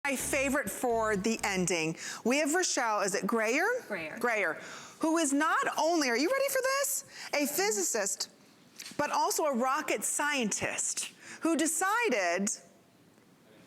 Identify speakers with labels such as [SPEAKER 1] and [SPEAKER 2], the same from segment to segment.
[SPEAKER 1] My favorite for the ending. We have Rochelle, is it Grayer? Grayer, who is not only, are you ready for this? A physicist, but also a rocket scientist who decided,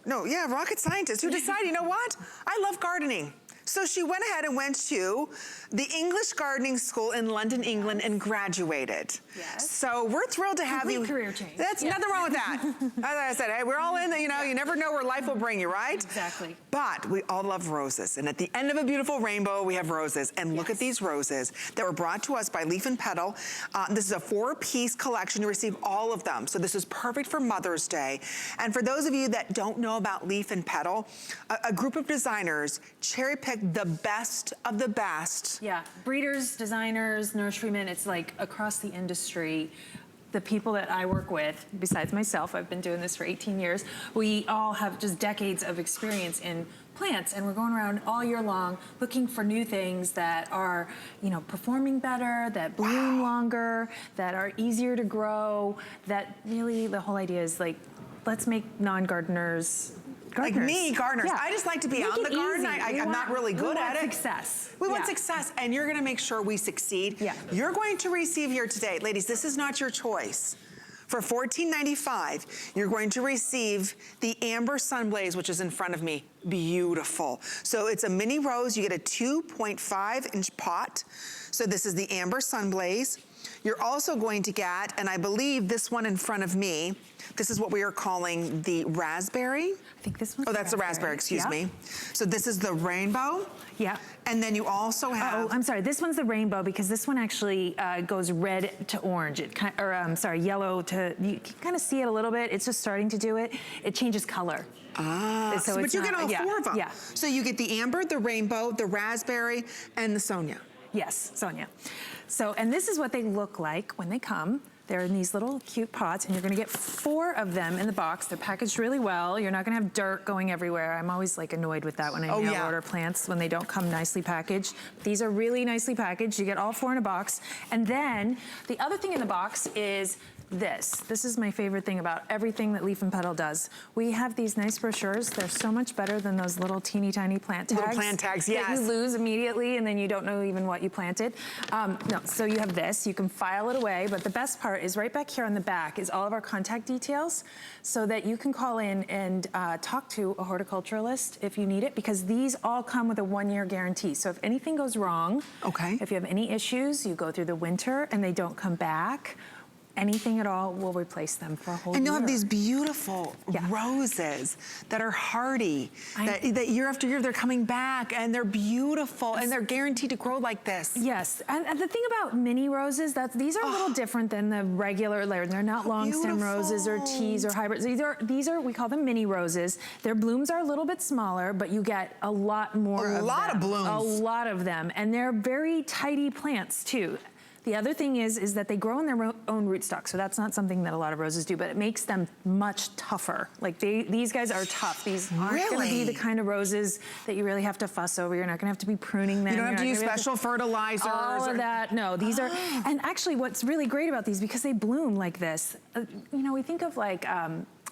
[SPEAKER 1] rocket scientist who decided, you know what? I love gardening. So she went ahead and went to the English Gardening School in London, England, and graduated.
[SPEAKER 2] Yes.
[SPEAKER 1] So we're thrilled to have you.
[SPEAKER 2] Career change.
[SPEAKER 1] That's nothing wrong with that. As I said, hey, we're all in the, you never know where life will bring you, right?
[SPEAKER 2] Exactly.
[SPEAKER 1] But we all love roses. And at the end of a beautiful rainbow, we have roses. And look at these roses that were brought to us by Leaf and Petal. This is a 4-piece collection. You receive all of them. So this is perfect for Mother's Day. And for those of you that don't know about Leaf and Petal, a group of designers cherry-picked the best of the best.
[SPEAKER 2] Yeah, breeders, designers, nurserymen, it's like across the industry. The people that I work with, besides myself, I've been doing this for 18 years, we all have just decades of experience in plants, and we're going around all year long looking for new things that are, performing better, that bloom longer, that are easier to grow, that really the whole idea is like, let's make non-gardeners gardeners.
[SPEAKER 1] Like me, gardeners.
[SPEAKER 2] Yeah.
[SPEAKER 1] I just like to be out in the garden. I'm not really good at it.
[SPEAKER 2] Success.
[SPEAKER 1] We want success, and you're gonna make sure we succeed.
[SPEAKER 2] Yeah.
[SPEAKER 1] You're going to receive here today, ladies, this is not your choice. For $14.95, you're going to receive the Amber Sunblaze, which is in front of me. Beautiful. So it's a mini rose. You get a 2.5-inch pot. So this is the Amber Sunblaze. You're also going to get, and I believe this one in front of me, this is what we are calling the raspberry.
[SPEAKER 2] I think this one's
[SPEAKER 1] that's the raspberry, excuse me. So this is the rainbow.
[SPEAKER 2] Yeah.
[SPEAKER 1] And then you also have...
[SPEAKER 2] I'm sorry, this one's the rainbow because this one actually goes red to orange. Yellow to, you can kind of see it a little bit. It's just starting to do it. It changes color.
[SPEAKER 1] So but you get all four of them.
[SPEAKER 2] Yeah.
[SPEAKER 1] So you get the amber, the rainbow, the raspberry, and the Sonia.
[SPEAKER 2] Yes, Sonia. So, and this is what they look like when they come. They're in these little cute pots, and you're gonna get 4 of them in the box. They're packaged really well. You're not gonna have dirt going everywhere. I'm always like annoyed with that when I mail order plants when they don't come nicely packaged. These are really nicely packaged. You get all 4 in a box. And then the other thing in the box is this. This is my favorite thing about everything that Leaf and Petal does. We have these nice brochures. They're so much better than those little teeny tiny plant tags.
[SPEAKER 1] Little plant tags, yes.
[SPEAKER 2] That you lose immediately and then you don't know even what you planted. No, so you have this. You can file it away, but the best part is right back here on the back is all of our contact details so that you can call in and talk to a horticulturalist if you need it, because these all come with a 1-year guarantee. So if anything goes wrong, if you have any issues, you go through the winter and they don't come back, anything at all, we'll replace them for a whole year.
[SPEAKER 1] And you'll have these beautiful roses that are hardy, that year after year they're coming back and they're beautiful and they're guaranteed to grow like this.
[SPEAKER 2] Yes, and the thing about mini roses, these are a little different than the regular, they're not long stem roses or teas or hybrids. These are, we call them mini roses. Their blooms are a little bit smaller, but you get a lot more of them.
[SPEAKER 1] A lot of blooms.
[SPEAKER 2] A lot of them, and they're very tidy plants too. The other thing is that they grow in their own rootstock, so that's not something that a lot of roses do, but it makes them much tougher. Like these guys are tough. These aren't gonna be the kind of roses that you really have to fuss over. You're not gonna have to be pruning them.
[SPEAKER 1] You don't have to use special fertilizers.
[SPEAKER 2] All of that, no. These are, and actually what's really great about these, because they bloom like this, we think of like,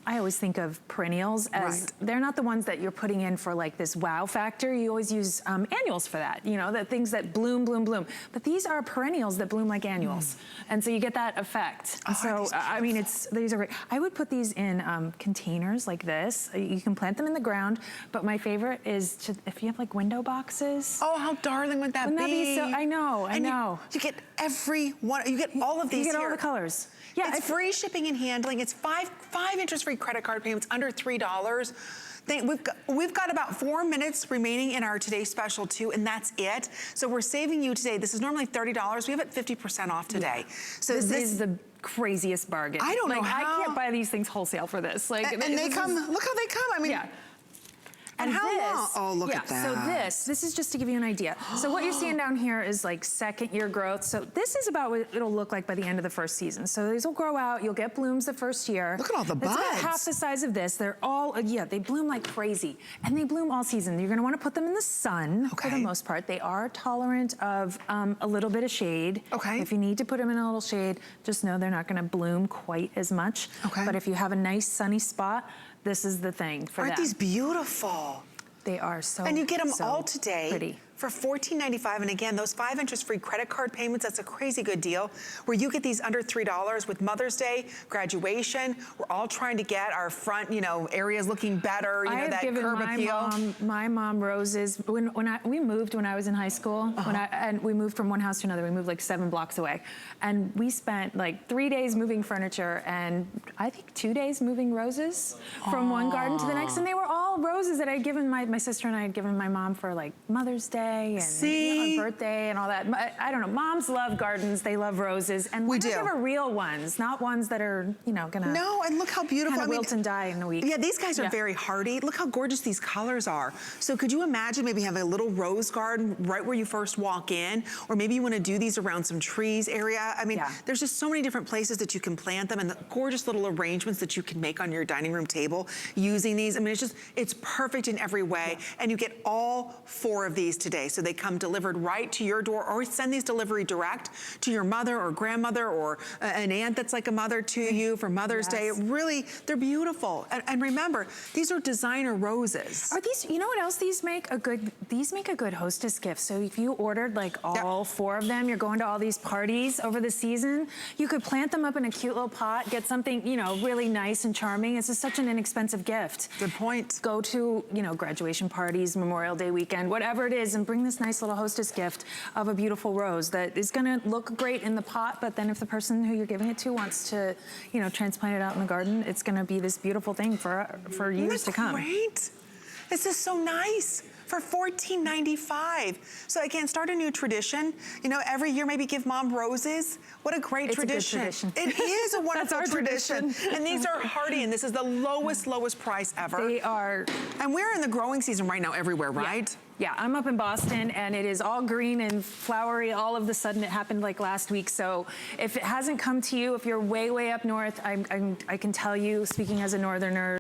[SPEAKER 2] I always think of perennials as they're not the ones that you're putting in for like this wow factor. You always use annuals for that, the things that bloom, bloom, bloom. But these are perennials that bloom like annuals. And so you get that effect. And so, I mean, these are great. I would put these in containers like this. You can plant them in the ground, but my favorite is if you have like window boxes.
[SPEAKER 1] Oh, how darling would that be?
[SPEAKER 2] Wouldn't that be so, I know.
[SPEAKER 1] You get every one, you get all of these
[SPEAKER 2] here. You get
[SPEAKER 1] here.
[SPEAKER 2] all the colors. Yeah,
[SPEAKER 1] it's free shipping and handling. It's five interest-free credit card payments under $3. We've got about 4 minutes remaining in our today's special too, and that's it. So we're saving you today. This is normally $30. We have it 50% off today. So
[SPEAKER 2] this is the craziest bargain.
[SPEAKER 1] I don't know how.
[SPEAKER 2] I can't buy these things wholesale for this. Like,
[SPEAKER 1] and they come. Look how they come. I mean. And how long? Oh, look at that.
[SPEAKER 2] So this is just to give you an idea. So what you're seeing down here is like 2nd-year growth. So this is about what it'll look like by the end of the 1st season. So these will grow out. You'll get blooms the 1st year.
[SPEAKER 1] Look at all the buds.
[SPEAKER 2] It's about half the size of this. They're all, they bloom like crazy. And they bloom all season. You're gonna wanna put them in the sun for the most part. They are tolerant of a little bit of shade. If you need to put them in a little shade, just know they're not gonna bloom quite as much. But if you have a nice sunny spot, this is the thing for them.
[SPEAKER 1] Aren't these beautiful?
[SPEAKER 2] They are so
[SPEAKER 1] And you get them
[SPEAKER 2] so
[SPEAKER 1] all today
[SPEAKER 2] pretty.
[SPEAKER 1] for $14.95. And again, those 5 interest-free credit card payments, that's a crazy good deal, where you get these under $3 with Mother's Day, graduation. We're all trying to get our front, you know, areas looking better, you know, that curb appeal.
[SPEAKER 2] My mom roses. We moved when I was in high school, and we moved from one house to another. We moved like 7 blocks away. And we spent like 3 days moving furniture and I think 2 days moving roses from one garden to the next. And they were all roses that I had given my sister and I had given my mom for like Mother's Day and you know, birthday and all that. I don't know. Moms love gardens. They love roses. And
[SPEAKER 1] we do.
[SPEAKER 2] Give her real ones, not ones that are, you know, gonna
[SPEAKER 1] and look how beautiful.
[SPEAKER 2] wilt and die in a week.
[SPEAKER 1] Yeah, these guys are very hardy. Look how gorgeous these colors are. So could you imagine maybe having a little rose garden right where you first walk in, or maybe you want to do these around some trees area. I mean, there's just so many different places that you can plant them and the gorgeous little arrangements that you can make on your dining room table using these. I mean, it's perfect in every way. And you get all 4 of these today. So they come delivered right to your door, or send these delivery direct to your mother or grandmother or an aunt that's like a mother to you for Mother's Day. Really, they're beautiful. And remember, these are designer roses.
[SPEAKER 2] Are these, you know what else these make? These make a good hostess gift. So if you ordered like all 4 of them, you're going to all these parties over the season, you could plant them up in a cute little pot, get something, you know, really nice and charming. It's just such an inexpensive gift.
[SPEAKER 1] Good point.
[SPEAKER 2] Go to, you know, graduation parties, Memorial Day weekend, whatever it is, and bring this nice little hostess gift of a beautiful rose that is gonna look great in the pot, but then if the person who you're giving it to wants to, you know, transplant it out in the garden, it's gonna be this beautiful thing for years to come.
[SPEAKER 1] Great. This is so nice. For $14.95. So again, start a new tradition. You know, every year maybe give mom roses. What a great tradition.
[SPEAKER 2] A good tradition.
[SPEAKER 1] It is a wonderful
[SPEAKER 2] That's our tradition.
[SPEAKER 1] And these are hardy, and this is the lowest price ever.
[SPEAKER 2] They are.
[SPEAKER 1] And we're in the growing season right now everywhere, right?
[SPEAKER 2] Yeah, I'm up in Boston and it is all green and flowery all of a sudden. It happened like last week. So if it hasn't come to you, if you're way up north, I can tell you, speaking as a northerner,